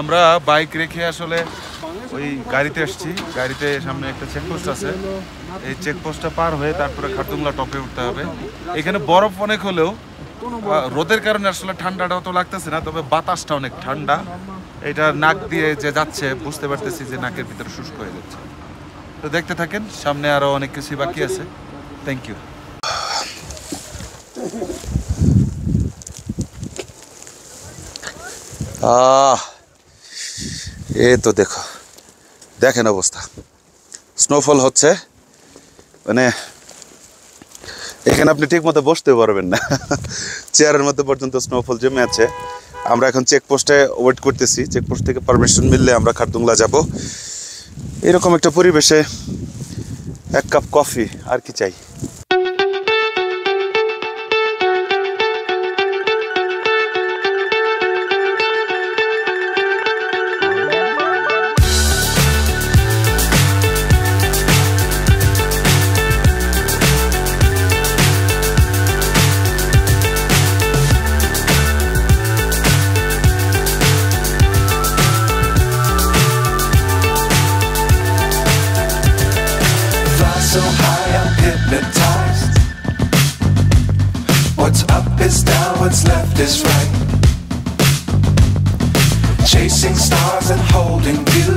আমরা বাইক রেখে আসলে ওই গাড়িতে আসছি। গাড়িতে সামনে একটা চেকপোস্ট আছে, এই চেকপোস্টটা পার হয়ে তারপরে খারদুংলা টপে উঠতে হবে। এখানে বরফ অনেক হলেও রোদের কারণে আসলে ঠান্ডাটাও তো লাগতেছে না, তবে বাতাসটা অনেক ঠান্ডা। এটা নাক দিয়ে যে যাচ্ছে বুঝতে পারতেছি যে নাকের ভিতরে শুষ্ক হয়ে যাচ্ছে। তো দেখতে থাকেন, সামনে আরো অনেক কিছু বাকি আছে। Thank you. এই তো দেখেন অবস্থা, স্নোফল হচ্ছে, মানে এখানে আপনি ঠিক মতো বসতে পারবেন না, চেয়ারের মধ্যে পর্যন্ত স্নোফল জমে আছে। আমরা এখন চেকপোস্টে ওয়েট করতেছি, চেকপোস্ট থেকে পারমিশন মিললে আমরা খারদুংলা যাব। এরকম একটা পরিবেশে এক কাপ কফি আর কি চাই। So high I'm hypnotized. What's up is down, what's left is right. Chasing stars and holding you.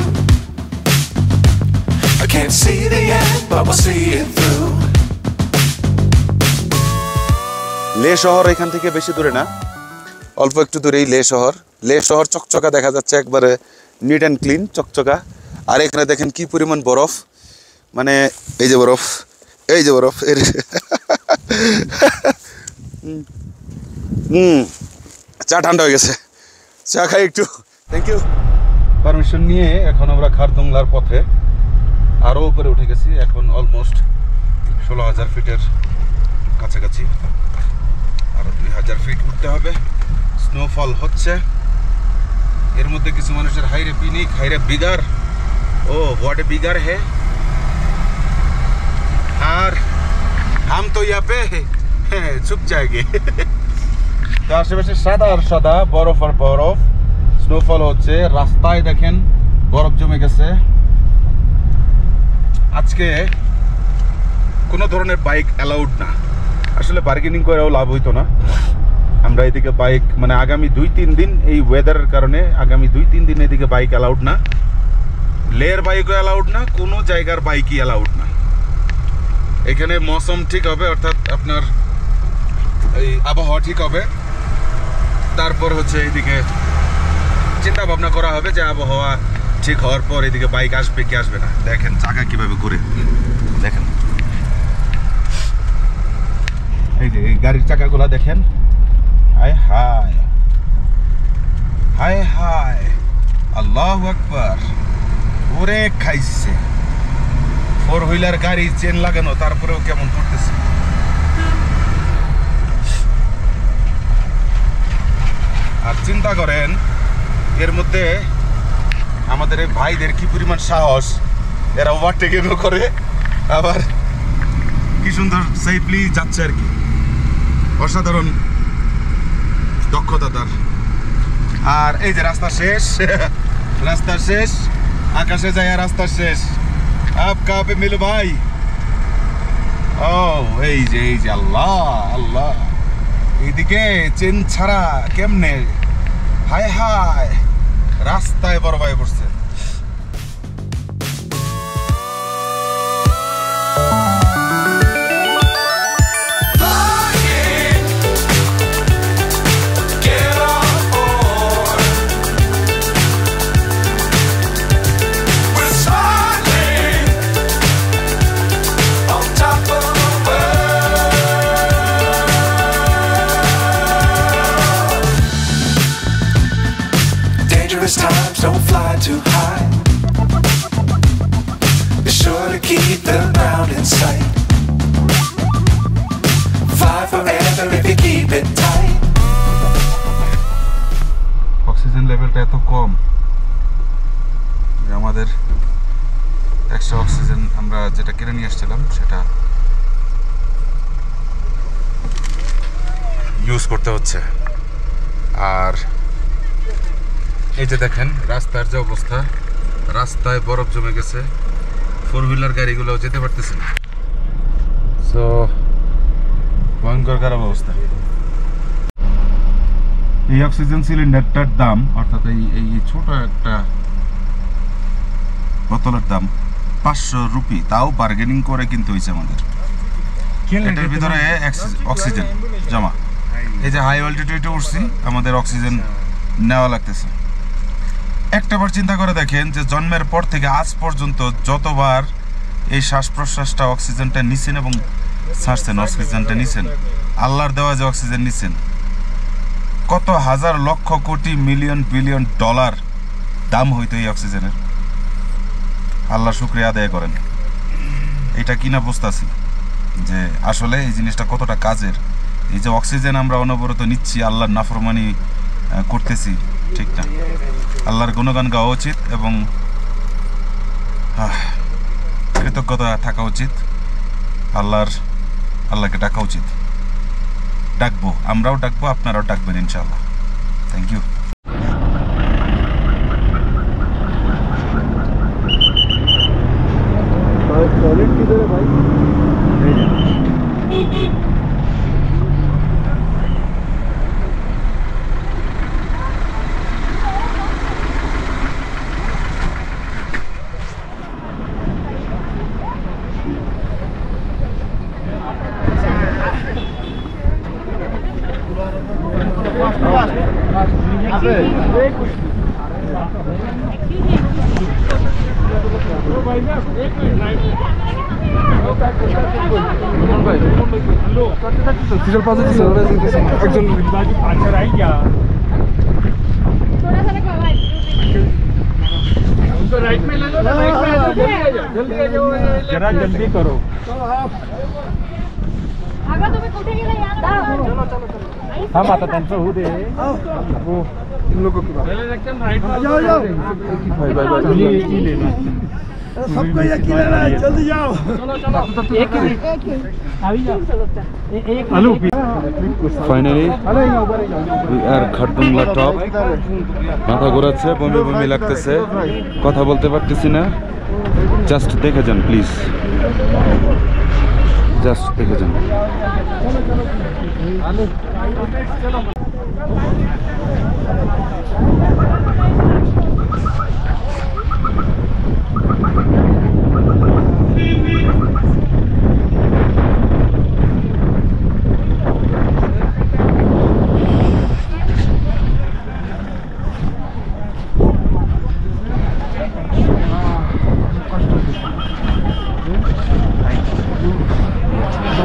I can't see the end, but we'll see it through. লে শহর এখান থেকে বেশি দূরে না, অল্প একটু দূরেই লে শহর। লে শহর চকচকা দেখা যাচ্ছে, একবারে নিট অ্যান্ড ক্লিন, চকচকা। আর এখানে দেখেন কি পরিমাণ বরফ, মানে এই যে বরফ, এই যে বরফ এর চা ঠান্ডা হয়ে গেছে, চা খাই একটু। Thank you. পারমিশন নিয়ে এখন আমরা খারদুংলার পথে আরও উপরে উঠে গেছি। এখন অলমোস্ট 16,000 ফিটের কাছাকাছি, আরও 2,000 ফিট উঠতে হবে। স্নোফল হচ্ছে, এর মধ্যে কিছু মানুষের হাইরে পিনিক, হাইরে বিগার, ও হোয়াট এ বিগার হে। আর हम तो यहाँ पे छुप जाएंगे। তো আশেপাশে সাদা আর সাদা, বরফ আর বরফ, স্নোফল হচ্ছে। রাস্তায় দেখেন বরফ জমে গেছে। আজকে কোনো ধরনের বাইক অ্যালাউড না, আসলে বার্গেনিং করেও লাভ হইতো না। আমরা এদিকে বাইক, মানে আগামী 2-3 দিন এই ওয়েদারের কারণে আগামী 2-3 দিন এদিকে বাইক অ্যালাউড না। লের বাইকও অ্যালাউড না, কোনো জায়গার বাইকই অ্যালাউড না। এখানে মৌসুম ঠিক হবে, অর্থাৎ আপনার এই আবহাওয়া ঠিক হবে, তারপর হচ্ছে এইদিকে চিন্তা ভাবনা করা হবে যে আবহাওয়া ঠিক হওয়ার পর এদিকে বাইক আসবে কি আসবে না। দেখেন চাকা কিভাবে ঘুরে, দেখেন এই যে এই গাড়ির চাকাগুলা দেখেন। হায় হায় হায় হায়, আল্লাহু আকবার, ওরে খাইছে। 4 হুইলার গাড়ি, চেন লাগানো, তারপরেও কেমন করতেছে। আর চিন্তা করেন এর মধ্যে আমাদের এই ভাইদের কি পরিমাণ সাহস, এরা ওভারটেকিংও করে, আবার কি সুন্দর সেফলি যাচ্ছে আর কি। অসাধারণ দক্ষতা তার। আর এই যে রাস্তা শেষ, রাস্তা শেষ, আকাশে যায় রাস্তা শেষ। আপ কাহা পে মিলো ভাই? ও এই যে আল্লাহ আল্লাহ, এইদিকে চেন ছাড়া কেমনে, হায় হায়, রাস্তায় বড় ভাই পড়ছে। Times don't fly too high. Be sure to keep the ground in sight. Fly forever if you keep it tight. Oxygen লেভেলটা এত কম যে আমাদের এক্সট্রা অক্সিজেন আমরা যেটা কিনে নিয়ে আসছিলাম সেটা ইউজ করতে হচ্ছে। আর এই যে দেখেন রাস্তার যে অবস্থা, রাস্তায় বরফ জমে গেছে, 4 হুইলার গাড়িগুলো যেতে পারতেছে না। সো ভয়ঙ্কর খারাপ অবস্থা। এই অক্সিজেন সিলিন্ডারটার দাম, অর্থাৎ এই ছোট একটা বোতলের দাম 500 রুপি, তাও বার্গেনিং করে কিনতে হয়েছে আমাদের। এটার ভিতরে অক্সিজেন জমা। এই যে হাই অল্টিটিউডে উঠছি, আমাদের অক্সিজেন নেওয়া লাগতেছে। একটাবার চিন্তা করে দেখেন যে জন্মের পর থেকে আজ পর্যন্ত যতবার এই শ্বাস প্রশ্বাসটা অক্সিজেনটা নিছেন এবং ছাড়ছেন, অক্সিজেনটা নিছেন, আল্লাহর দেওয়া যে অক্সিজেন নিছেন, কত হাজার lakh crore million billion dollar দাম হইতো এই অক্সিজেনের। আল্লাহ শুকরিয়া আদায় করেন। এটা কিনা বুঝতেছি যে আসলে এই জিনিসটা কতটা কাজের। এই যে অক্সিজেন আমরা অনবরত নিচ্ছি, আল্লাহর নাফরমানি করতেছি, ঠিক না? আল্লাহর গুণগান গাওয়া উচিত এবং কৃতজ্ঞতা থাকা উচিত। আল্লাহকে ডাকা উচিত। ডাকবো, আমরাও ডাকবো, আপনারাও ডাকবেন ইনশাআল্লাহ। Thank you. टॉयलेट किधर है भाई? जरा जल्दी करो। हाँ माता त्यांचं होऊ दे। इन लोगों की बात जाओ जाओ भाई भाई एक ही लेना, सबको एक ही लेना है, जल्दी जाओ। एक ही अभी जाओ एक hello. Finally we R Khardungla top. মাথা ঘোরাচ্ছে, বমি বমি লাগতেছে, কথা বলতে পারতেছি না। জাস্ট দেখে যান প্লিজ, জাস্ট দেখে যান।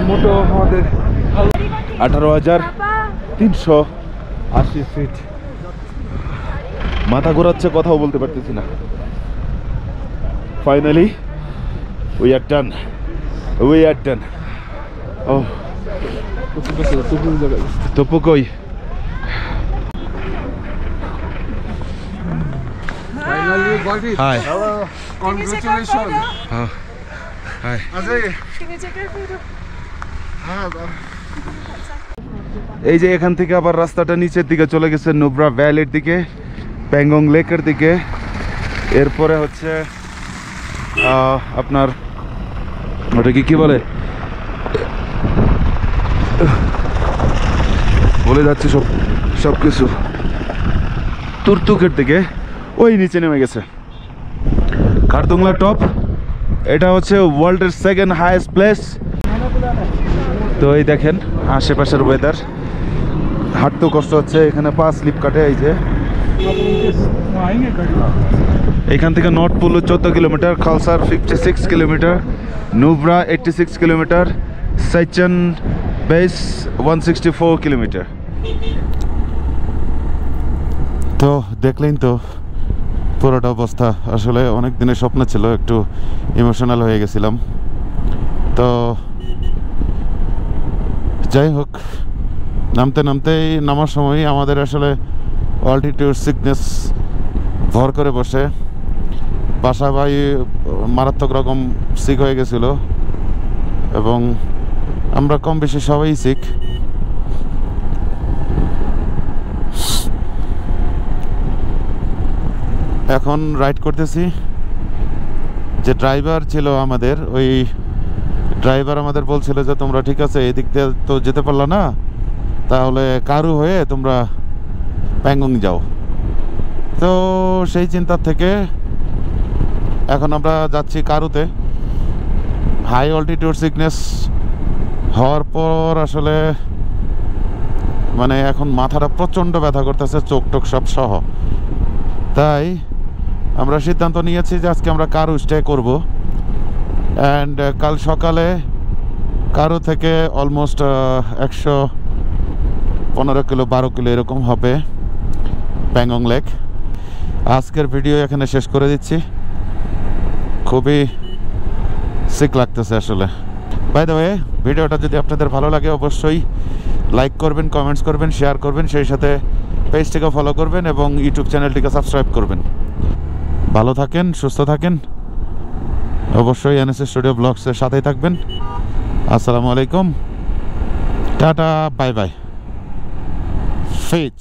মোটো আমাদের 18,380 ফিট। মাথা ঘোরাচ্ছে, কথাও বলতে পারতেছি না। Finally we are done, we are done. ও তপু কই? Finally got it. Hi, Congratulations. Hi. এই যে এখান থেকে আবার রাস্তাটা নিচের দিকে চলে গেছে, নুব্রা ভ্যালির দিকে, প্যাংগং লেকের দিকে। এরপরে হচ্ছে আপনার ওটা কি বলে, বলে যাচ্ছে সব কিছু, তুরতুকের দিকে ওই নিচে নেমে গেছে। খারদুংলা টপ, এটা হচ্ছে ওয়ার্ল্ডের 2nd হাইয়েস্ট প্লেস। তো এই দেখেন আশেপাশের ওয়েদার, হাঁটতেও কষ্ট হচ্ছে, এখানে পা স্লিপ কাটে। এই যে এখান থেকে North Pullu 14 kilometre, Khalsar 56 kilometre, Nubra 86 kilometre, Siachen base 164 kilometre. তো দেখলেন তো পুরোটা অবস্থা। আসলে অনেক দিনের স্বপ্ন ছিল, একটু ইমোশনাল হয়ে গেছিলাম। তো যাই হোক, নামার সময় আমাদের আসলে অল্টিটিউড সিকনেস ভর করে বসে। বাসা ভাই মারাত্মক রকম সিক হয়ে গেছিল এবং আমরা কম বেশি সবাই সিক। এখন রাইড করতেছি। যে ড্রাইভার ছিল আমাদের, ওই ড্রাইভার আমাদের বলছিল যে তোমরা ঠিক আছে এদিক দিয়ে তো যেতে পারলো না, তাহলে কারু হয়ে তোমরা প্যাংগং যাও। তো সেই চিন্তা থেকে এখন আমরা যাচ্ছি কারুতে। হাই অল্টিটিউড সিকনেস হওয়ার পর আসলে মানে এখন মাথাটা প্রচণ্ড ব্যথা করতেছে, চোখ টোক সব সহ। তাই আমরা সিদ্ধান্ত নিয়েছি যে আজকে আমরা কারু স্টে করব। অ্যান্ড কাল সকালে কারু থেকে অলমোস্ট 115 কিলো 12 কিলো এরকম হবে প্যাংগং লেক। আজকের ভিডিও এখানে শেষ করে দিচ্ছি। খুবই সিক লাগতেছে আসলে। বাই দ্য ওয়ে, ভিডিওটা যদি আপনাদের ভালো লাগে অবশ্যই লাইক করবেন, কমেন্টস করবেন, শেয়ার করবেন, সেই সাথে পেজটিকে ফলো করবেন এবং ইউটিউব চ্যানেলটিকে সাবস্ক্রাইব করবেন। ভালো থাকেন, সুস্থ থাকেন, অবশ্যই এনএস স্টুডিও ব্লগসের সাথেই থাকবেন। আসসালামু আলাইকুম, টাটা, বাই বাই, ফিচ।